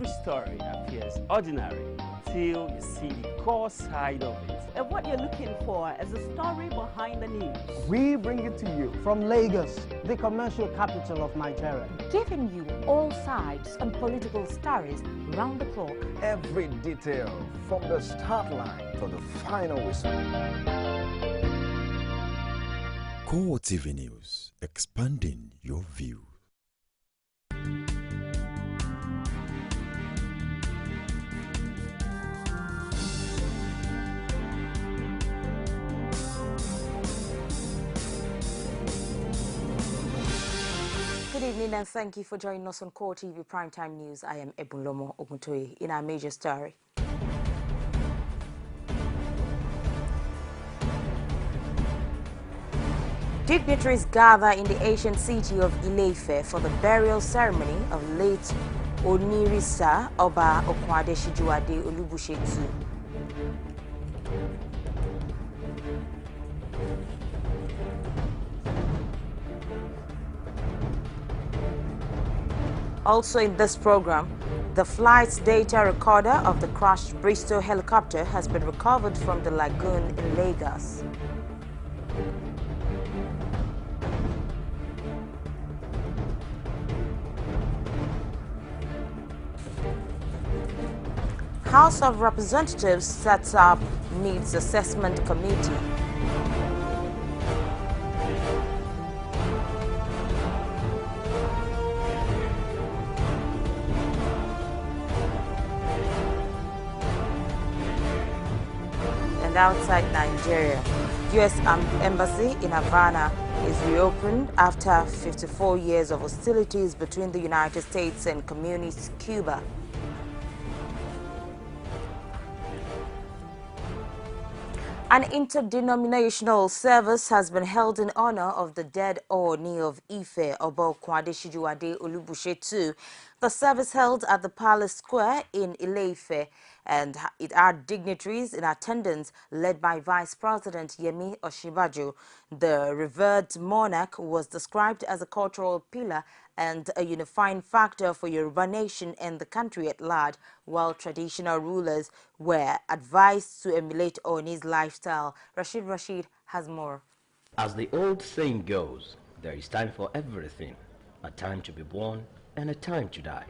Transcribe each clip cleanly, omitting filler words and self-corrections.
every story appears ordinary till you see the core side of it. And what you're looking for is the story behind the news. We bring it to you from Lagos, the commercial capital of Nigeria. Giving you all sides and political stories round the clock. Every detail from the start line to the final whistle. CoreTV News, expanding your view. Good evening and thank you for joining us on CoreTV Primetime News. I am Ebunlomo Oguntoye. In our major story, dignitaries gather in the ancient city of Ile-Ife for the burial ceremony of late Onirisa Oba Okwadeshijuade Olubuse II. Also in this program, the flight data recorder of the crashed Bristol helicopter has been recovered from the lagoon in Lagos. House of Representatives sets up Needs Assessment Committee. And outside Nigeria, U.S. Embassy in Havana is reopened after 54 years of hostilities between the United States and Communist Cuba. An interdenominational service has been held in honor of the dead Ooni of Ife, Oba Okwadeshijuade Olubuse II. The service held at the Palace Square in Ile-Ife, and it had dignitaries in attendance led by Vice President Yemi Osinbajo. The revered monarch was described as a cultural pillar and a unifying factor for Yoruba nation and the country at large, while traditional rulers were advised to emulate Ooni's lifestyle. Rashid has more. As the old saying goes, there is time for everything, a time to be born and a time to die.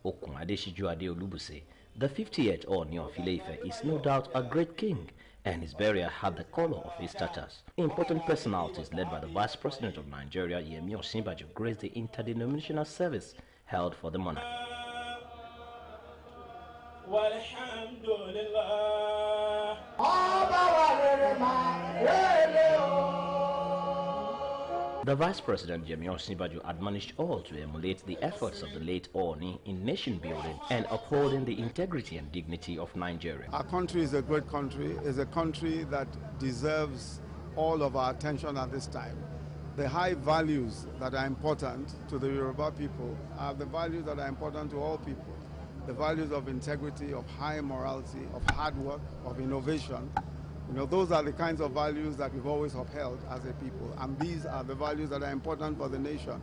Okwadeshijuade Olubuse, the 50th Ooni of Ile-Ife, is no doubt a great king, and his burial had the color of his status. Important personalities led by the Vice President of Nigeria, Yemi Osinbajo, graced the interdenominational service held for the monarch. The Vice President Yemi Osinbajo admonished all to emulate the efforts of the late Ooni in nation building and upholding the integrity and dignity of Nigeria. Our country is a great country, is a country that deserves all of our attention at this time. The high values that are important to the Yoruba people are the values that are important to all people. The values of integrity, of high morality, of hard work, of innovation. You know, those are the kinds of values that we've always upheld as a people, and these are the values that are important for the nation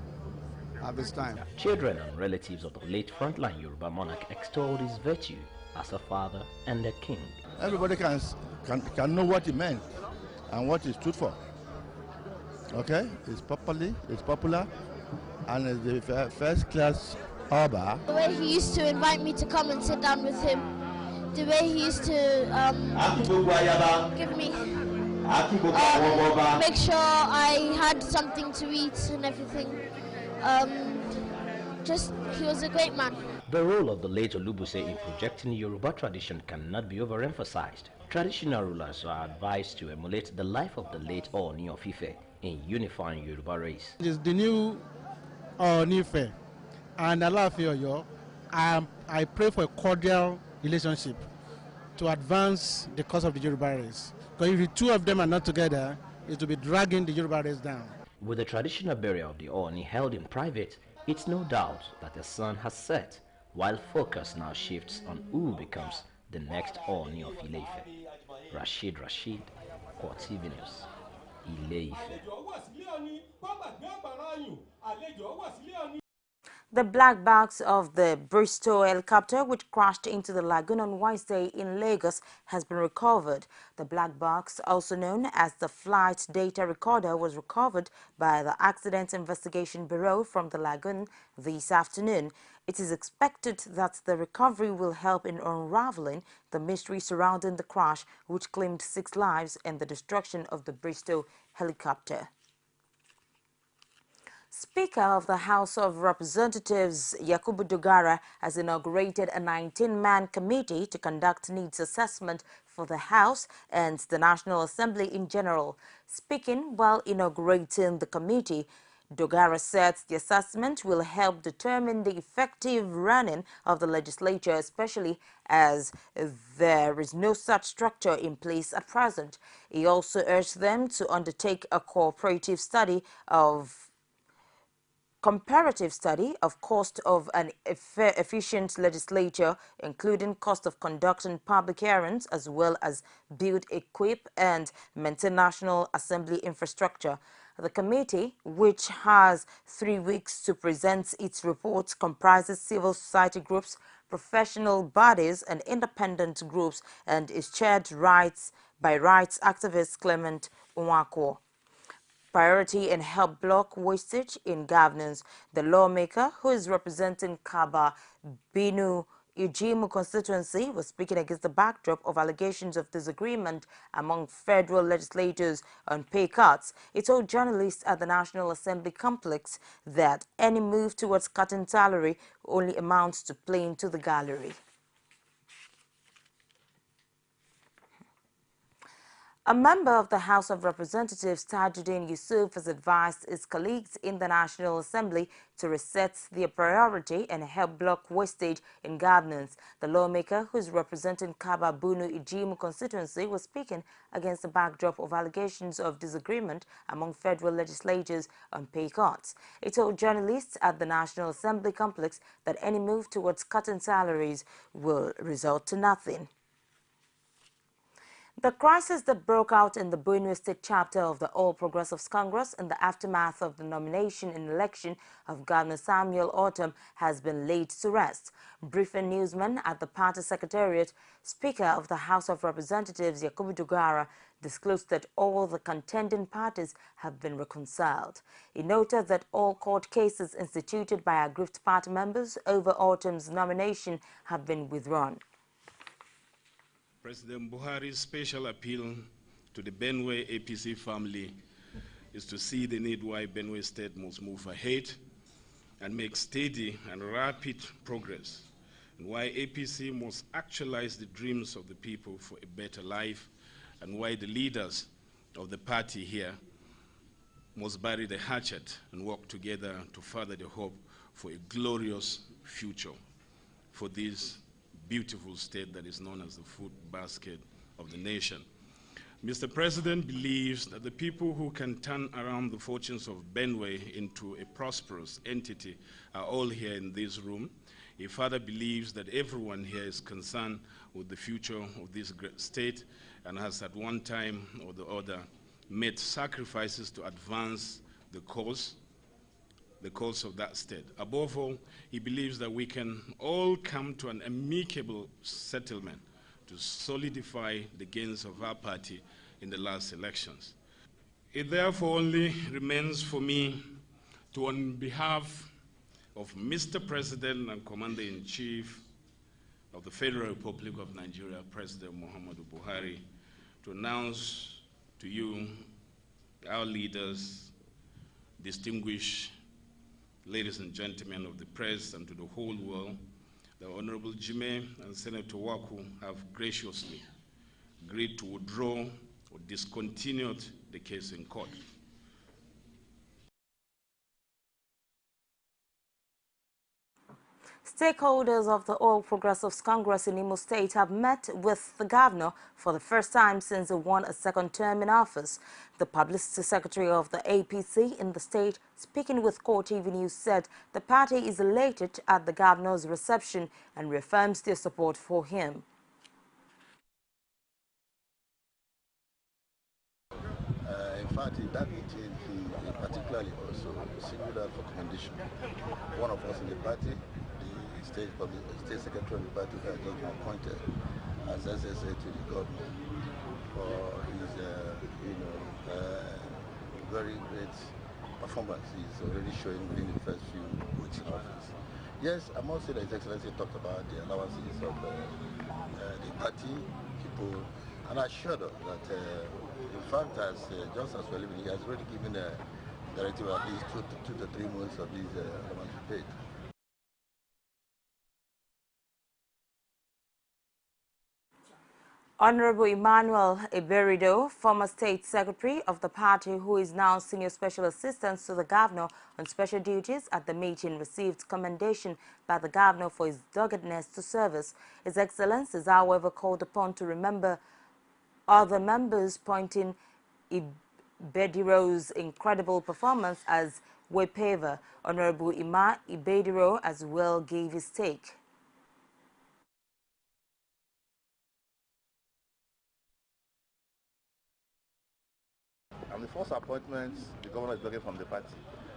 at this time. Children and relatives of the late frontline Yoruba monarch extolled his virtue as a father and a king. Everybody can know what he meant and what he stood for. Okay, it's popular, and it's the first class Oba. The way he used to invite me to come and sit down with him, the way he used to give me, make sure I had something to eat and everything. He was a great man. The role of the late Olubuse in projecting Yoruba tradition cannot be overemphasized. Traditional rulers are advised to emulate the life of the late Ooni of Ife in unifying Yoruba race. It is the new Ooni Ife and Alaafin Oyo. I pray for a cordial relationship to advance the cause of the Yoruba race. Because if the two of them are not together, it will be dragging the Yoruba race down. With the traditional burial of the Ooni held in private, it's no doubt that the sun has set, while focus now shifts on who becomes the next Ooni of Ile-Ife. Rashid, CoreTV News, Ile-Ife. The black box of the Bristol helicopter, which crashed into the lagoon on Wednesday in Lagos, has been recovered. The black box, also known as the flight data recorder, was recovered by the Accident Investigation Bureau from the lagoon this afternoon. It is expected that the recovery will help in unraveling the mystery surrounding the crash, which claimed 6 lives, and the destruction of the Bristol helicopter. Speaker of the House of Representatives Yakubu Dogara has inaugurated a 19-man committee to conduct needs assessment for the House and the National Assembly in general. Speaking while inaugurating the committee, Dogara said the assessment will help determine the effective running of the legislature, especially as there is no such structure in place at present. He also urged them to undertake a comparative study of cost of an efficient legislature, including cost of conducting public hearings, as well as build, equip, and maintain National Assembly infrastructure. The committee, which has 3 weeks to present its report, comprises civil society groups, professional bodies, and independent groups, and is chaired by rights activist Clement Nwakwo. Priority and help block wastage in governance. The lawmaker, who is representing Kaba Binu Ijimu constituency, was speaking against the backdrop of allegations of disagreement among federal legislators on pay cuts. He told journalists at the National Assembly complex that any move towards cutting salary only amounts to playing to the gallery. A member of the House of Representatives, Tajuddin Yusuf, has advised his colleagues in the National Assembly to reset their priority and help block wastage in governance. The lawmaker, who is representing Kaba Bunu Ijimu constituency, was speaking against the backdrop of allegations of disagreement among federal legislators on pay cuts. He told journalists at the National Assembly complex that any move towards cutting salaries will result to nothing. The crisis that broke out in the Benue State chapter of the All Progressives Congress in the aftermath of the nomination and election of Governor Samuel Ortom has been laid to rest. Briefing newsman at the party secretariat, Speaker of the House of Representatives Yakubu Dogara disclosed that all the contending parties have been reconciled. He noted that all court cases instituted by aggrieved party members over Ortom's nomination have been withdrawn. President Buhari's special appeal to the Benue APC family is to see the need why Benue State must move ahead and make steady and rapid progress, and why APC must actualize the dreams of the people for a better life, and why the leaders of the party here must bury the hatchet and work together to further the hope for a glorious future for this beautiful state that is known as the food basket of the nation. Mr. President believes that the people who can turn around the fortunes of Benue into a prosperous entity are all here in this room. He further believes that everyone here is concerned with the future of this great state and has at one time or the other made sacrifices to advance the cause of that state. Above all, he believes that we can all come to an amicable settlement to solidify the gains of our party in the last elections. It therefore only remains for me to, on behalf of Mr. President and Commander-in-Chief of the Federal Republic of Nigeria, President Muhammadu Buhari, to announce to you, our leaders, distinguished ladies and gentlemen of the press, and to the whole world, the Honorable Jime and Senator Waku have graciously agreed to withdraw or discontinue the case in court. Stakeholders of the All Progressives Congress in Imo State have met with the governor for the first time since he won a second term in office. The publicity secretary of the APC in the state, speaking with CoreTV News, said the party is elated at the governor's reception and reaffirms their support for him. In fact, in that meeting, he in particular especially also singled out for commendation. One of us in the party, the state secretary of the party, has just been appointed as SSA to the governor for his, very great performance he's already showing within the first few weeks in office. Yes, I must say that His Excellency talked about the allowances of the party people, and assured us that, in fact, just as we're living, he has already given a directive at least 2 to 3 months of these allowances paid. Honorable Emmanuel Iberido, former state secretary of the party who is now senior special assistant to the governor on special duties at the meeting, received commendation by the governor for his doggedness to service. His Excellency is, however, called upon to remember other members, pointing Ibediro's incredible performance as way paver. Honorable Ima Ibediro as well gave his take. I'm the first appointment the governor is looking from the party.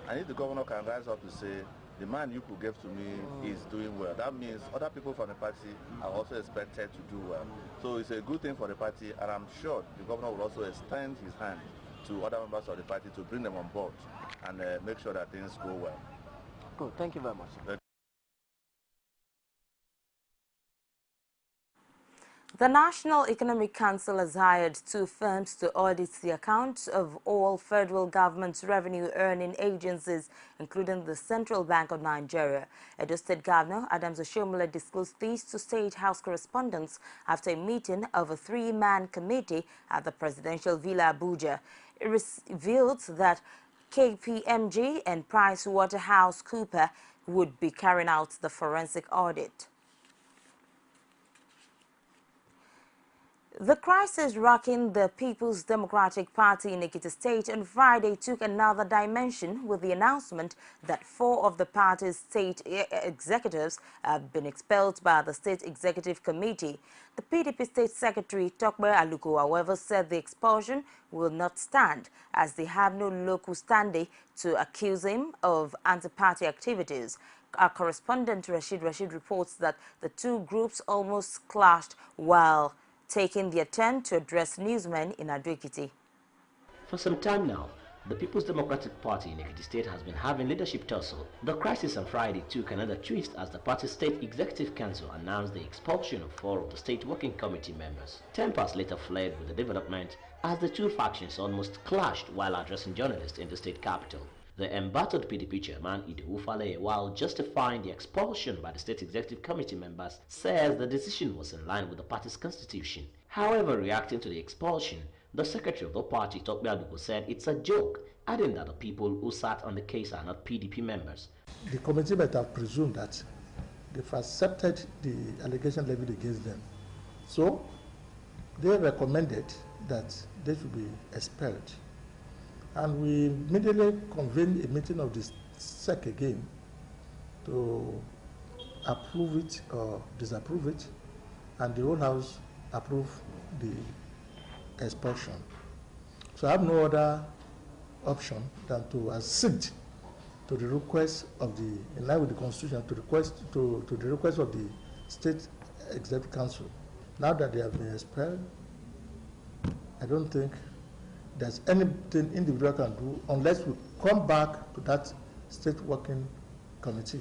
And if the governor can rise up to say, the man you could give to me is doing well, that means other people from the party are also expected to do well. So it's a good thing for the party, and I'm sure the governor will also extend his hand to other members of the party to bring them on board and make sure that things go well. Good, thank you very much. The National Economic Council has hired 2 firms to audit the accounts of all federal government's revenue-earning agencies, including the Central Bank of Nigeria. Edo State Governor Adams Oshiomhole disclosed these to State House correspondents after a meeting of a 3-man committee at the Presidential Villa Abuja. It revealed that KPMG and PricewaterhouseCoopers would be carrying out the forensic audit. The crisis rocking the People's Democratic Party in Ekiti State on Friday took another dimension with the announcement that 4 of the party's state executives have been expelled by the State Executive Committee. The PDP State Secretary Tokbe Aluko, however, said the expulsion will not stand as they have no local standing to accuse him of anti-party activities. Our correspondent Rashid reports that the 2 groups almost clashed while taking their turn to address newsmen in Ado-Ekiti. For some time now, the People's Democratic Party in Ekiti State has been having leadership tussle. The crisis on Friday took another twist as the party's State Executive Council announced the expulsion of 4 of the State Working Committee members. Tempers later flared with the development as the 2 factions almost clashed while addressing journalists in the state capital. The embattled PDP chairman, Idowu Faleye, while justifying the expulsion by the State Executive Committee members, says the decision was in line with the party's constitution. However, reacting to the expulsion, the secretary of the party, Tokbe Aluko, said it's a joke, adding that the people who sat on the case are not PDP members. The committee might have presumed that they've accepted the allegation levied against them. So, they recommended that they should be expelled. And we immediately convened a meeting of the SEC again to approve it or disapprove it, and the whole House approved the expulsion. So I have no other option than to accede to the request of the, in line with the Constitution, to the request of the State Executive Council. Now that they have been expelled, I don't think there's anything individual can do unless we come back to that state working committee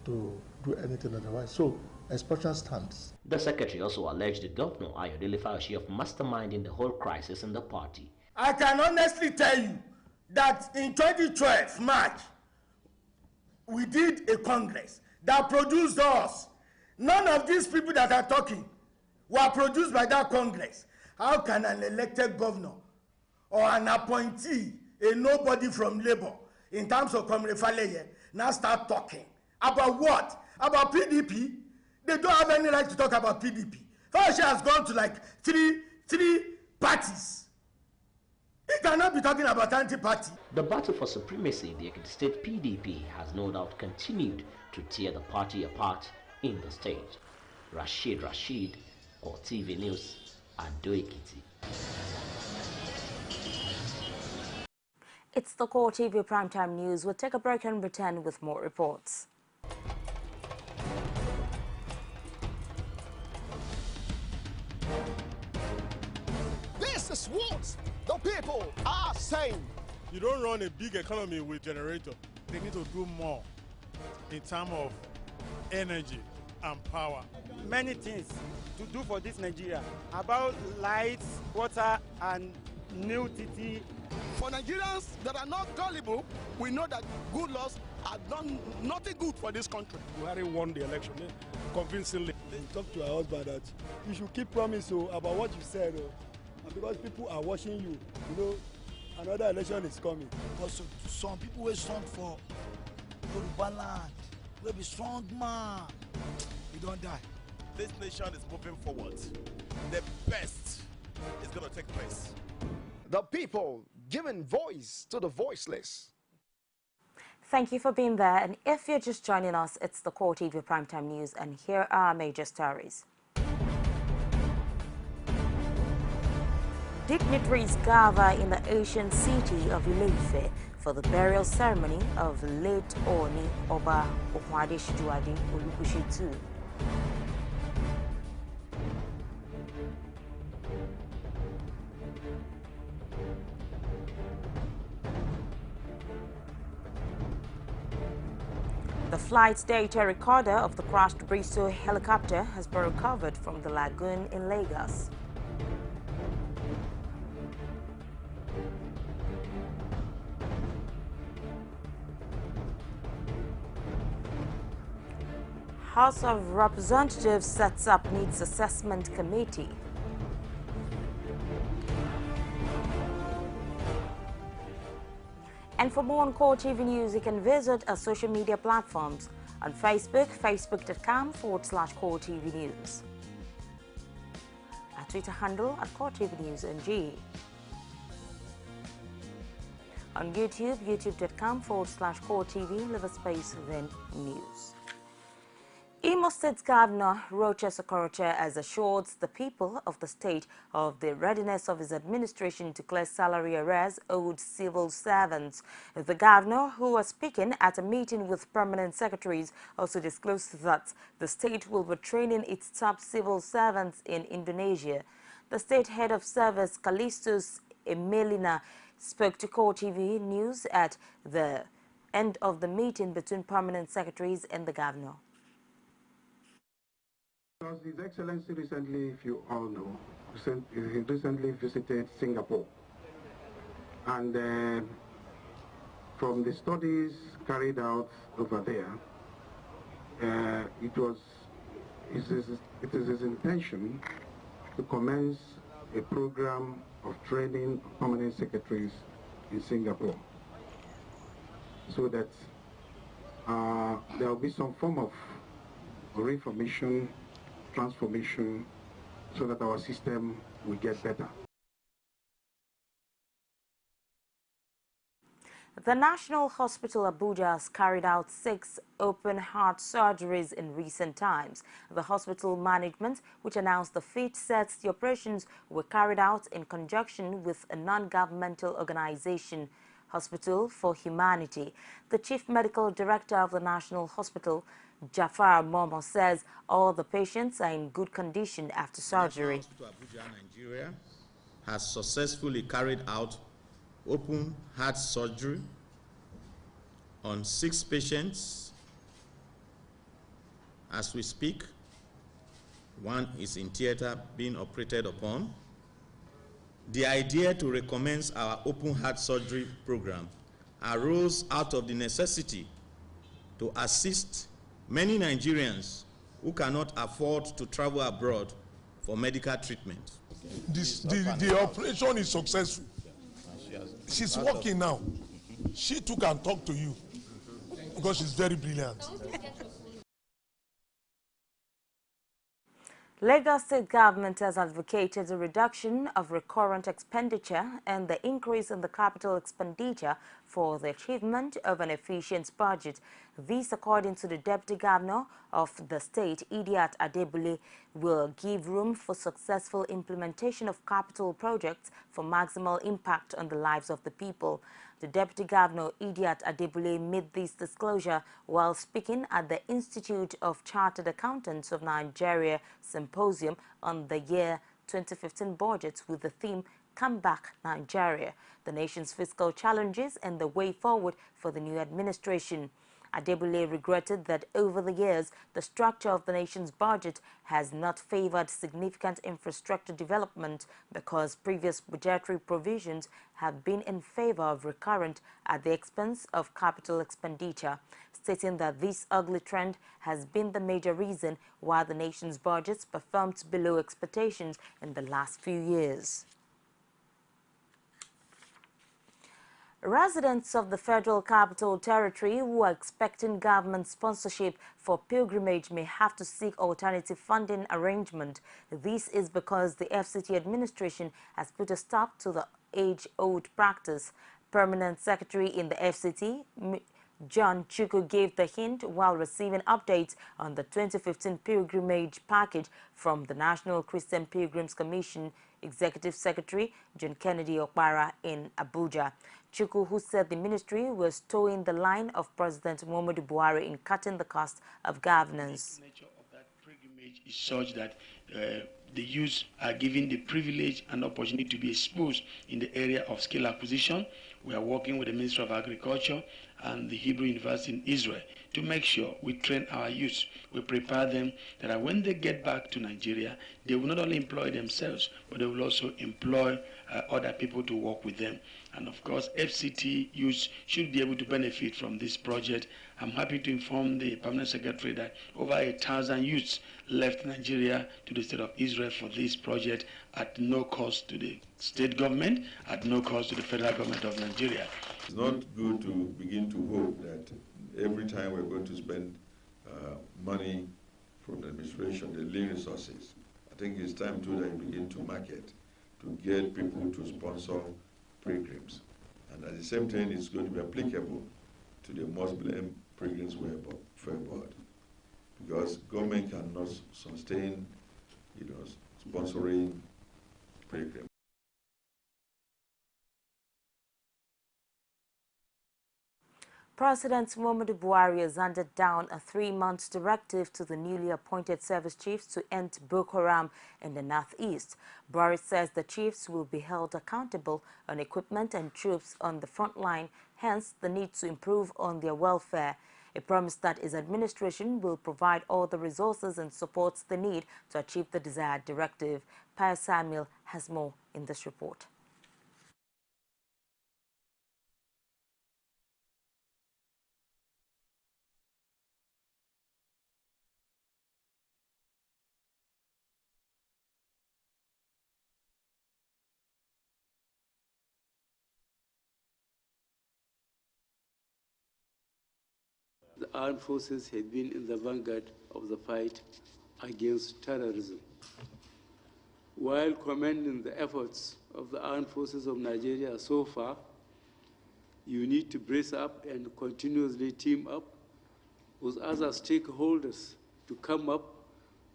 to do anything otherwise. So expulsion stands. The secretary also alleged the governor Ayodele Fayose of masterminding the whole crisis in the party. I can honestly tell you that in 2012 March we did a congress that produced us. None of these people that are talking were produced by that congress. How can an elected governor or an appointee, a nobody from Labour, in terms of Comrade Faleye, now start talking about what? About PDP? They don't have any right to talk about PDP. Fayose has gone to like three parties. He cannot be talking about anti-party. The battle for supremacy in the Ekiti State PDP has no doubt continued to tear the party apart in the state. Rashid, CoreTV News, Ado-Ekiti. It's the Core TV Primetime News. We'll take a break and return with more reports. This is what the people are saying. You don't run a big economy with generator. They need to do more in terms of energy and power. Many things to do for this Nigeria about lights, water, and new TT. For Nigerians that are not gullible, we know that good laws have done nothing good for this country. Buhari won the election convincingly. Talk to her husband that you should keep promise about what you said, and because people are watching you, you know, another election is coming. Also, some people will stand for Yoruba land, will be strong man, we don't die. This nation is moving forward. The best is going to take place. The people giving voice to the voiceless. Thank you for being there. And if you're just joining us, it's the Core TV Primetime News, and here are our major stories. Dignitaries gather in the ancient city of Ile-Ife for the burial ceremony of late Oni Oba Okwadeshijuade Olubushe II. The flight data recorder of the crashed Bristol helicopter has been recovered from the lagoon in Lagos. House of Representatives sets up needs assessment committee. And for more on Core TV News, you can visit our social media platforms on Facebook, facebook.com/Core TV News. Our Twitter handle at Core TV News NG. On YouTube, youtube.com/Core TV, leave a space, then news. Imo State Governor Rochas Okorocha has assured the people of the state of the readiness of his administration to clear salary arrears owed civil servants. The governor, who was speaking at a meeting with permanent secretaries, also disclosed that the state will be training its top civil servants in Indonesia. The state head of service, Callistus Emelina, spoke to Core TV News at the end of the meeting between permanent secretaries and the governor. His Excellency recently, if you all know, he recently visited Singapore. And from the studies carried out over there, it is his intention to commence a program of training permanent secretaries in Singapore, so that there will be some form of reformation, transformation, so that our system will get better. The National Hospital Abuja has carried out 6 open heart surgeries in recent times. The hospital management, which announced the feat, said the operations were carried out in conjunction with a non-governmental organization, Hospital for Humanity. The Chief Medical Director of the National Hospital, Jafar Momo, says all the patients are in good condition after surgery. The National Hospital Abuja, Nigeria, has successfully carried out open heart surgery on 6 patients. As we speak, 1 is in theater being operated upon. The idea to recommence our open heart surgery program arose out of the necessity to assist many Nigerians who cannot afford to travel abroad for medical treatment. The operation is successful. She's working now. She too can talk to you because she's very brilliant. Lagos State government has advocated a reduction of recurrent expenditure and the increase in the capital expenditure for the achievement of an efficient budget. This, according to the Deputy Governor of the state, Idiat Adebule, will give room for successful implementation of capital projects for maximal impact on the lives of the people. The Deputy Governor, Idiat Adebule, made this disclosure while speaking at the Institute of Chartered Accountants of Nigeria Symposium on the year 2015 budget with the theme Come Back Nigeria, the nation's fiscal challenges and the way forward for the new administration. Adebule regretted that over the years, the structure of the nation's budget has not favored significant infrastructure development because previous budgetary provisions have been in favor of recurrent at the expense of capital expenditure, stating that this ugly trend has been the major reason why the nation's budgets performed below expectations in the last few years. Residents of the Federal Capital Territory who are expecting government sponsorship for pilgrimage may have to seek alternative funding arrangement. This is because the FCT administration has put a stop to the age-old practice. Permanent Secretary in the FCT, John Chukwu, gave the hint while receiving updates on the 2015 pilgrimage package from the National Christian Pilgrims Commission Executive Secretary John Kennedy Okpara in Abuja. Chukwu, who said the ministry was towing the line of President Muhammadu Buhari in cutting the cost of governance. The nature of that pilgrimage is such that the youths are given the privilege and opportunity to be exposed in the area of skill acquisition. We are working with the Ministry of Agriculture and the Hebrew University in Israel to make sure we train our youths, we prepare them that when they get back to Nigeria, they will not only employ themselves, but they will also employ other people to work with them. And of course, FCT youths should be able to benefit from this project. I'm happy to inform the Permanent Secretary that over 1,000 youths left Nigeria to the state of Israel for this project at no cost to the state government, at no cost to the federal government of Nigeria. It's not good to begin to hope that every time we're going to spend money from the administration, the lean resources. I think it's time too that you begin to market, to get people to sponsor pilgrims. And at the same time, it's going to be applicable to the Muslim pilgrims who are abroad. Because government cannot sustain, sponsoring pilgrims. President Muhammadu Buhari has handed down a 3-month directive to the newly appointed service chiefs to end Boko Haram in the northeast. Buhari says the chiefs will be held accountable on equipment and troops on the front line, hence the need to improve on their welfare. A promise that his administration will provide all the resources and supports the need to achieve the desired directive. Pius Samuel has more in this report. The armed forces have been in the vanguard of the fight against terrorism. While commending the efforts of the armed forces of Nigeria so far, you need to brace up and continuously team up with other stakeholders to come up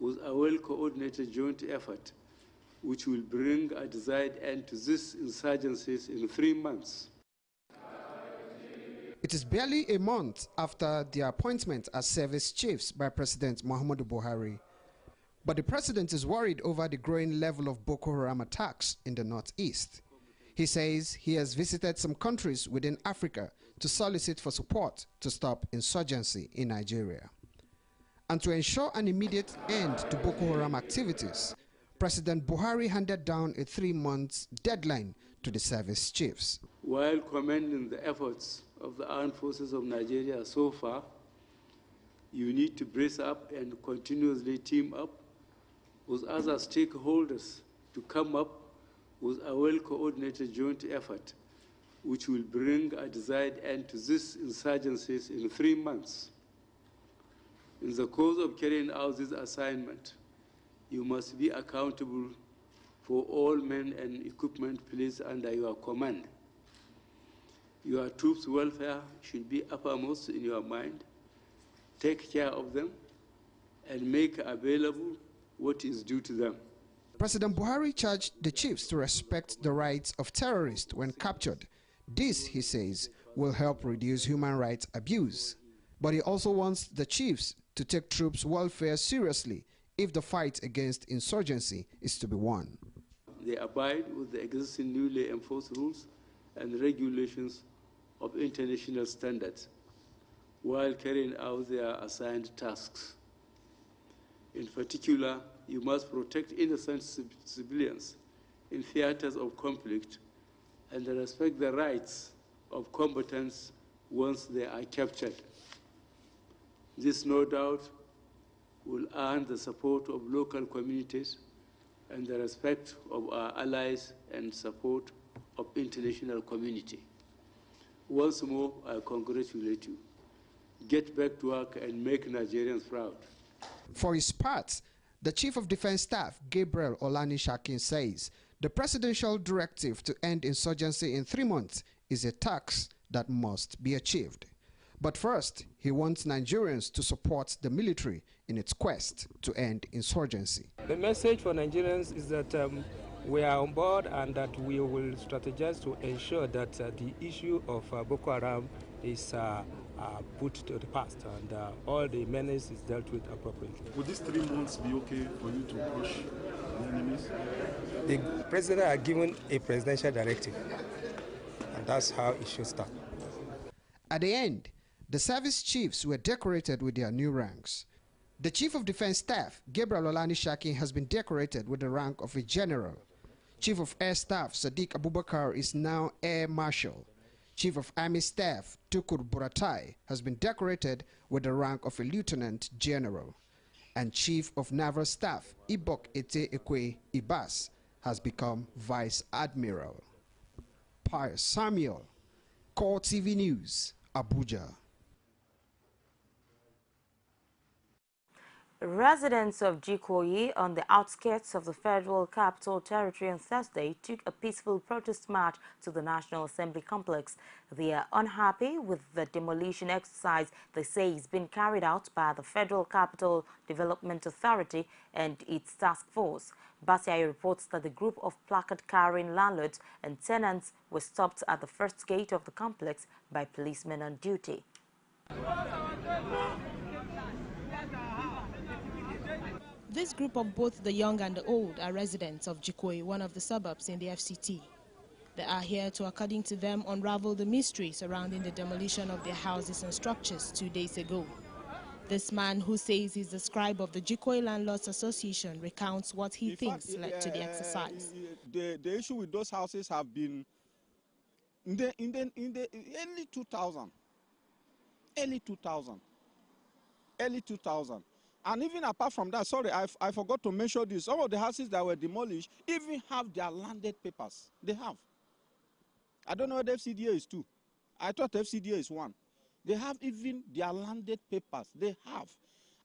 with a well-coordinated joint effort which will bring a desired end to these insurgencies in 3 months. It is barely a month after their appointment as service chiefs by President Muhammadu Buhari. But the president is worried over the growing level of Boko Haram attacks in the northeast. He says he has visited some countries within Africa to solicit for support to stop insurgency in Nigeria. And to ensure an immediate end to Boko Haram activities, President Buhari handed down a 3-month deadline to the service chiefs. While commending the efforts of the armed forces of Nigeria so far, you need to brace up and continuously team up with other stakeholders to come up with a well-coordinated joint effort which will bring a desired end to these insurgencies in 3 months. In the course of carrying out this assignment, you must be accountable for all men and equipment placed under your command. Your troops' welfare should be uppermost in your mind. Take care of them and make available what is due to them. President Buhari charged the chiefs to respect the rights of terrorists when captured, This, he says, will help reduce human rights abuse. But he also wants the chiefs to take troops' welfare seriously if the fight against insurgency is to be won. They abide with the existing newly enforced rules and regulations of international standards while carrying out their assigned tasks. In particular, you must protect innocent civilians in theaters of conflict and respect the rights of combatants once they are captured. This, no doubt, will earn the support of local communities and the respect of our allies and support of international community. Once more, I congratulate you. Get back to work and make Nigerians proud. For his part, the Chief of Defense Staff, Gabriel Olani-Shakin, says the presidential directive to end insurgency in 3 months is a task that must be achieved. But first, he wants Nigerians to support the military in its quest to end insurgency. The message for Nigerians is that we are on board and that we will strategize to ensure that the issue of Boko Haram is put to the past and all the menace is dealt with appropriately. Would these 3 months be okay for you to push the enemies? The president has given a presidential directive, and that's how it should start. At the end, the service chiefs were decorated with their new ranks. The Chief of Defense Staff, Gabriel Olani-Shakin, has been decorated with the rank of a general. Chief of Air Staff, Sadiq Abubakar, is now Air Marshal. Chief of Army Staff, Tukur Buratai, has been decorated with the rank of a Lieutenant General. And Chief of Naval Staff, Ibok Ete Ekwe Ibas, has become Vice Admiral. Pius Samuel, CoreTV News, Abuja. Residents of Jikoyi on the outskirts of the Federal Capital Territory on Thursday took a peaceful protest march to the National Assembly complex. They are unhappy with the demolition exercise they say is being carried out by the Federal Capital Development Authority and its task force. Basiai reports that the group of placard-carrying landlords and tenants were stopped at the first gate of the complex by policemen on duty. This group of both the young and the old are residents of Jikoyi, one of the suburbs in the FCT. They are here to, according to them, unravel the mystery surrounding the demolition of their houses and structures 2 days ago. This man, who says he's the scribe of the Jikoyi Landlords Association, recounts what he thinks led to the exercise. The issue with those houses have been in the early 2000. And even apart from that, sorry, I forgot to mention this. Some of the houses that were demolished even have their landed papers. They have. I don't know what FCDA is 2. I thought FCDA is 1. They have even their landed papers. They have.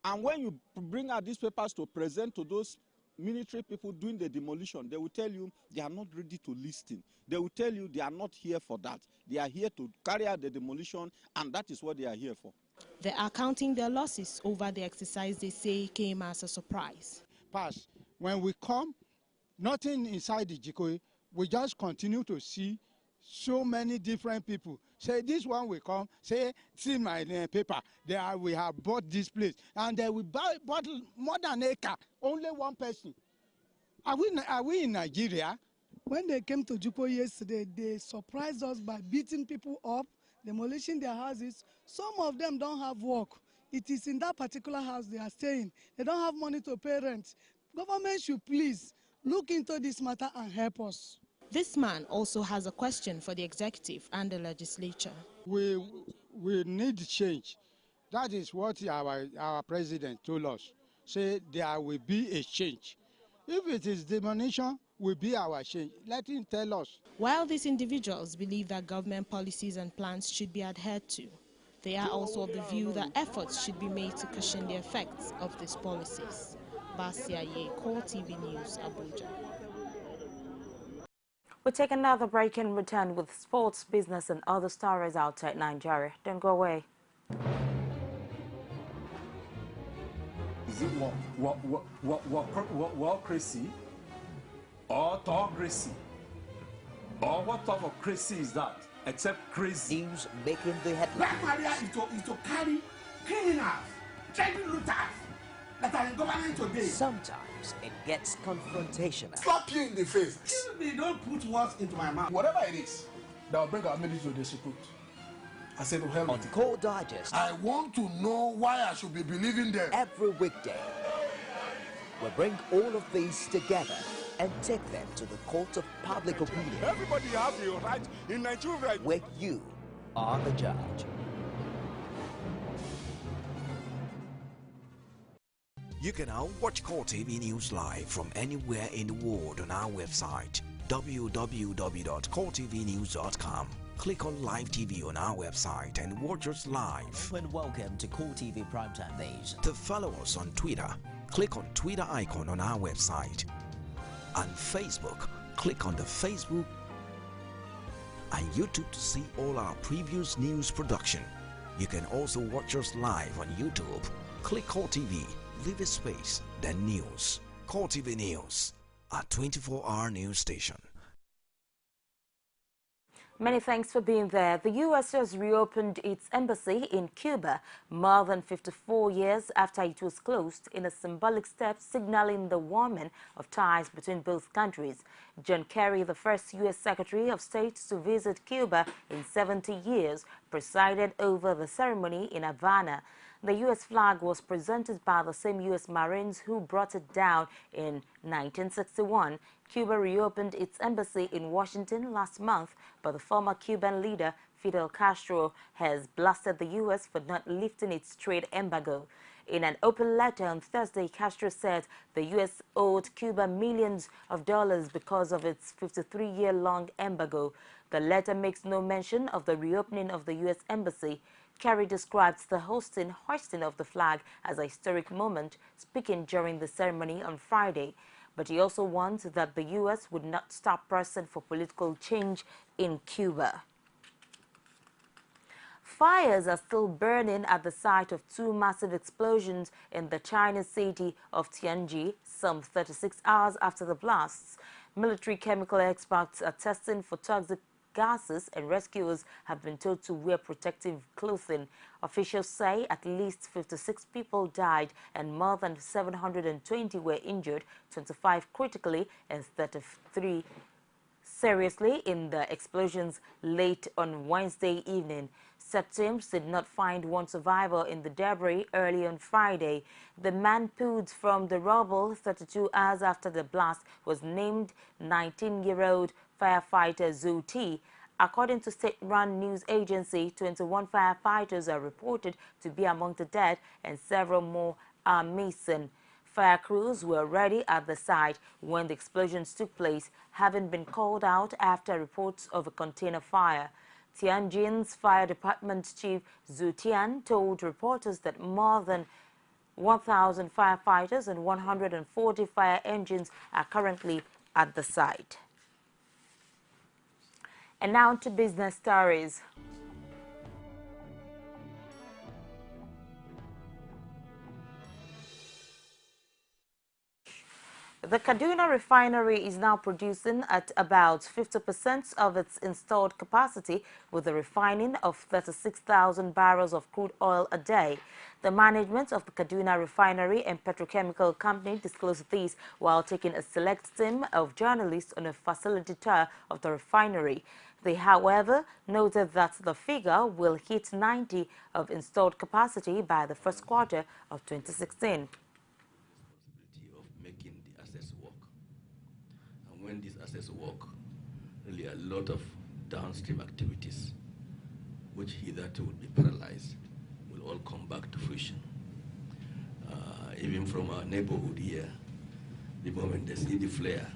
And when you bring out these papers to present to those military people doing the demolition, they will tell you they are not ready to listen. They will tell you they are not here for that. They are here to carry out the demolition, and that is what they are here for. They are counting their losses over the exercise they say came as a surprise. Pass. When we come, nothing inside the Jikoyi, we just continue to see so many different people. Say this one will come, say, see my paper, we have bought this place, and they will bought more than an acre, only one person. Are we in Nigeria? When they came to Jikoyi yesterday, they surprised us by beating people up, demolishing their houses. Some of them don't have work. It is in that particular house they are staying. They don't have money to pay rent. Government should please look into this matter and help us. This man also has a question for the executive and the legislature. We need change. That is what our president told us. Say there will be a change. If it is demolition, will be our change. Let him tell us. While these individuals believe that government policies and plans should be adhered to, they are also of the view that efforts should be made to cushion the effects of these policies. Basiaye, CoreTV News, Abuja. We'll take another break and return with sports, business, and other stories outside Nigeria. Don't go away. Is it crazy or autocracy? Or what type of crazy is that? except crazy. News making the headlines. Black Maria is to carry criminals, trading looters that are in government today. Sometimes it gets confrontational. Slap you in the face. Excuse me, don't put words into my mouth. Whatever it is that will bring our military to disrepute, I said to hell. On Core Digest, I want to know why I should be believing them. Every weekday, we bring all of these together and take them to the court of public opinion. Everybody has a right in Nigeria. Where you are the judge. You can now watch CoreTV News live from anywhere in the world on our website www.coretvnews.com. Click on Live TV on our website and watch us live. And welcome to CoreTV Primetime Days. To follow us on Twitter, click on Twitter icon on our website. On Facebook, click on the Facebook and YouTube to see all our previous news production. You can also watch us live on YouTube. Click CoreTV, leave a space, then news. CoreTV News, a 24-hour news station. Many thanks for being there. The U.S. has reopened its embassy in Cuba more than 54 years after it was closed, in a symbolic step signaling the warming of ties between both countries. John Kerry, the first U.S. Secretary of State to visit Cuba in 70 years, presided over the ceremony in Havana. The U.S. flag was presented by the same U.S. Marines who brought it down in 1961. Cuba reopened its embassy in Washington last month, but the former Cuban leader, Fidel Castro, has blasted the U.S. for not lifting its trade embargo. In an open letter on Thursday, Castro said the U.S. owed Cuba millions of dollars because of its 53-year-long embargo. The letter makes no mention of the reopening of the U.S. embassy. Kerry describes the hoisting of the flag as a historic moment, speaking during the ceremony on Friday. But he also warned that the U.S. would not stop pressing for political change in Cuba. Fires are still burning at the site of two massive explosions in the Chinese city of Tianjin, some 36 hours after the blasts. Military chemical experts are testing for toxic gases, and rescuers have been told to wear protective clothing. Officials say at least 56 people died and more than 720 were injured, 25 critically and 33 seriously in the explosions late on Wednesday evening. Search teams did not find one survivor in the debris early on Friday. The man pulled from the rubble 32 hours after the blast was named 19-year-old firefighter Zhu Ti. According to state-run news agency, 21 firefighters are reported to be among the dead and several more are missing. Fire crews were already at the site when the explosions took place, having been called out after reports of a container fire. Tianjin's fire department chief Zhu Tian told reporters that more than 1,000 firefighters and 140 fire engines are currently at the site. And now to business stories. The Kaduna refinery is now producing at about 50% of its installed capacity, with the refining of 36,000 barrels of crude oil a day. The management of the Kaduna refinery and petrochemical company disclosed this while taking a select team of journalists on a facility tour of the refinery. They, however, noted that the figure will hit 90 of installed capacity by the first quarter of 2016. When these assets work, really a lot of downstream activities, which hitherto would be paralyzed, will all come back to fruition. Even from our neighborhood here, the moment they see the flare,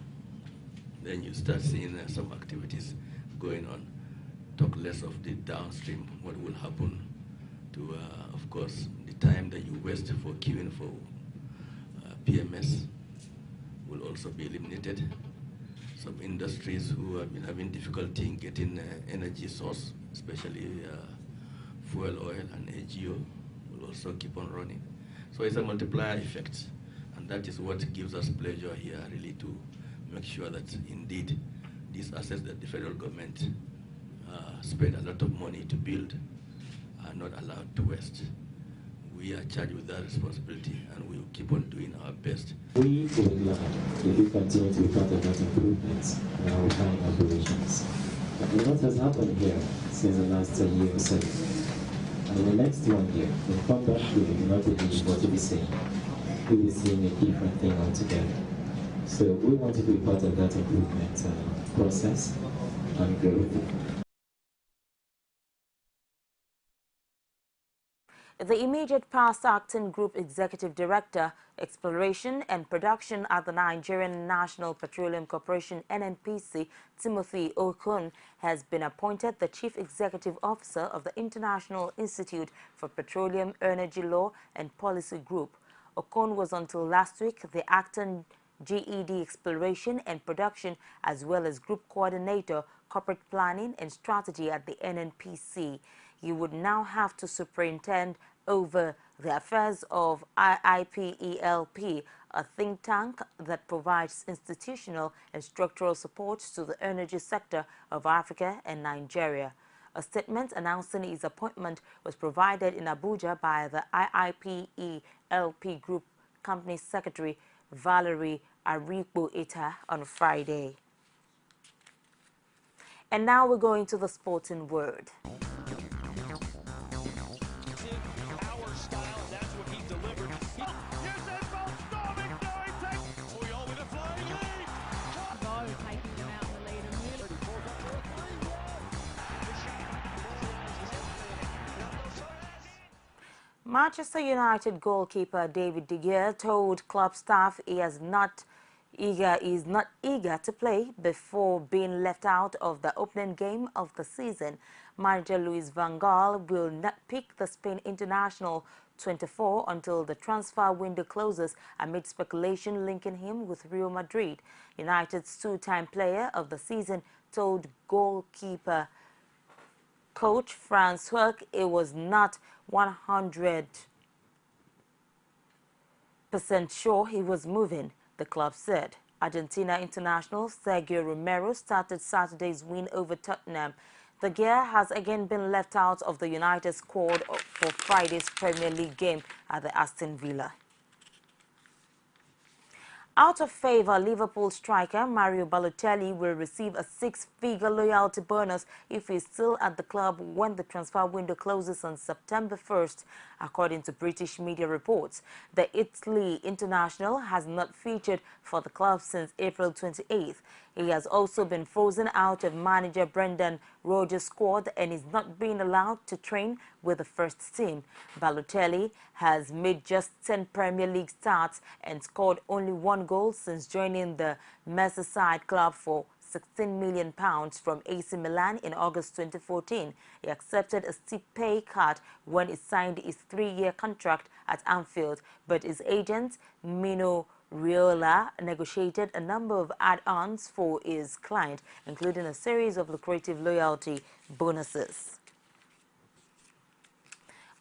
then you start seeing some activities going on. Talk less of the downstream, what will happen to, of course, the time that you waste for queuing for PMS will also be eliminated. Some industries who have been having difficulty in getting energy source, especially fuel oil and AGO, will also keep on running. So it's a multiplier effect, and that is what gives us pleasure here, really, to make sure that indeed these assets that the federal government spend a lot of money to build are not allowed to waste. We are charged with that responsibility, and we will keep on doing our best. We would love if you continue to be part of that improvement in our refining operations. And what has happened here since the last year or so? And in the next 1 year, we'll come back, we will not believe what you'll be saying. We'll be seeing a different thing altogether. So we want to be part of that improvement process and growth. The immediate past acting Group Executive Director, Exploration and Production at the Nigerian National Petroleum Corporation (NNPC), Timothy Okun, has been appointed the Chief Executive Officer of the International Institute for Petroleum, Energy Law and Policy Group. Okun was until last week the acting GED Exploration and Production as well as Group Coordinator, Corporate Planning and Strategy at the NNPC. He would now have to superintend over the affairs of IIPELP, a think tank that provides institutional and structural support to the energy sector of Africa and Nigeria. A statement announcing his appointment was provided in Abuja by the IIPELP Group Company Secretary Valerie Arikpo-Ita on Friday. And now we're going to the sporting world. Manchester United goalkeeper David De Gea told club staff he is not eager to play before being left out of the opening game of the season. Manager Luis van Gaal will not pick the Spain international 24 until the transfer window closes amid speculation linking him with Real Madrid. United's two-time player of the season told goalkeeper coach Franz Hoek it was not 100% sure he was moving, the club said. Argentina international Sergio Romero started Saturday's win over Tottenham. De Gea has again been left out of the United squad for Friday's Premier League game at the Aston Villa. Out of favor, Liverpool striker Mario Balotelli will receive a six-figure loyalty bonus if he's still at the club when the transfer window closes on September 1st, according to British media reports. The Italy international has not featured for the club since April 28th. He has also been frozen out of manager Brendan Rodgers' squad and is not being allowed to train with the first team. Balotelli has made just 10 Premier League starts and scored only 1 goal since joining the Merseyside club for £16 million from AC Milan in August 2014. He accepted a steep pay cut when he signed his 3-year contract at Anfield, but his agent, Mino Raiola, negotiated a number of add-ons for his client, including a series of lucrative loyalty bonuses.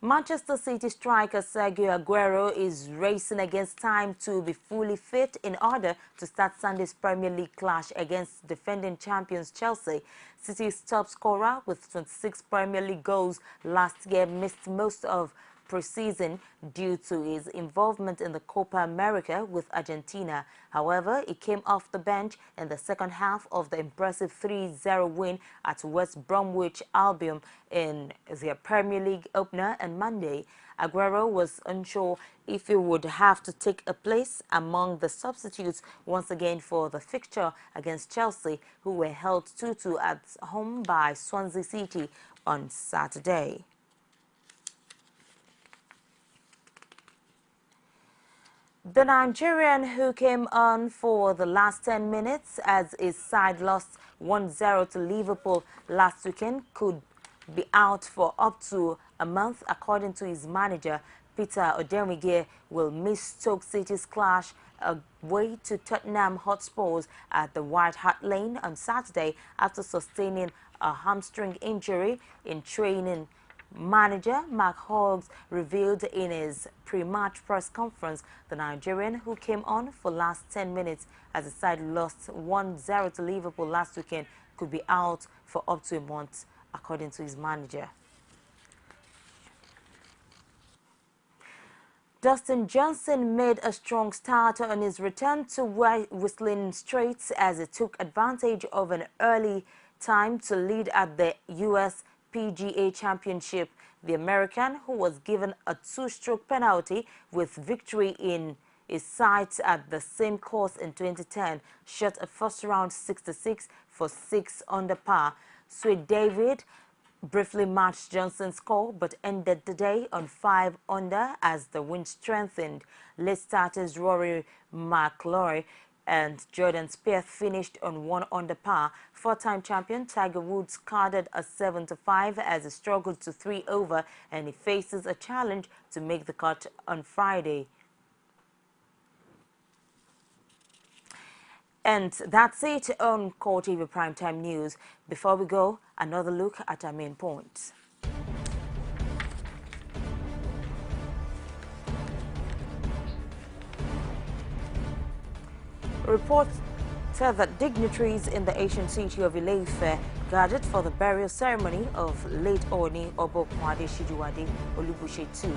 Manchester City striker Sergio Aguero is racing against time to be fully fit in order to start Sunday's Premier League clash against defending champions Chelsea. City's top scorer with 26 Premier League goals last year missed most of pre-season due to his involvement in the Copa America with Argentina. However, he came off the bench in the second half of the impressive 3-0 win at West Bromwich Albion in their Premier League opener on Monday. Aguero was unsure if he would have to take a place among the substitutes once again for the fixture against Chelsea, who were held 2-2 at home by Swansea City on Saturday. The Nigerian who came on for the last 10 minutes as his side lost 1-0 to Liverpool last weekend could be out for up to a month, according to his manager. Peter Odemwingie will miss Stoke City's clash away to Tottenham Hotspurs at the White Hart Lane on Saturday after sustaining a hamstring injury in training. Manager Mark Hughes revealed in his pre-match press conference the Nigerian who came on for last 10 minutes as the side lost 1-0 to Liverpool last weekend could be out for up to a month according to his manager. Dustin Johnson made a strong start on his return to Whistling Straits as he took advantage of an early time to lead at the U.S. PGA Championship. The American, who was given a 2-stroke penalty with victory in his sights at the same course in 2010, shot a first-round 66 for 6 under par. Sweet David briefly matched Johnson's score but ended the day on 5 under as the wind strengthened. Late starters Rory McIlroy and Jordan Spieth finished on 1 under par. Four-time champion Tiger Woods carded a 7-5 as he struggled to 3 over, and he faces a challenge to make the cut on Friday. And that's it on CoreTV Primetime News. Before we go, another look at our main points. Reports said that dignitaries in the ancient city of Ile-Ife gathered for the burial ceremony of late Oni Obo Kwade Shijuade Olubushe II.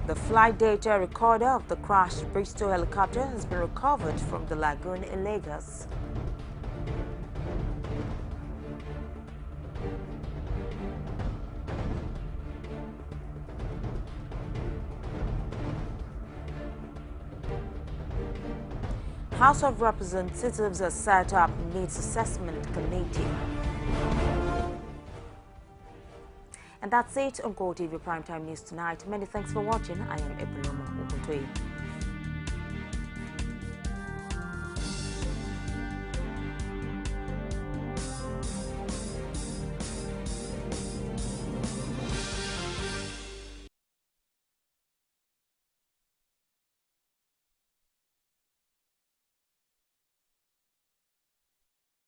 The flight data recorder of the crashed Bristol helicopter has been recovered from the lagoon in Lagos. House of Representatives has set up Needs Assessment Committee. And that's it on CoreTV Primetime News tonight. Many thanks for watching. I am Ebuloma Oguntoye.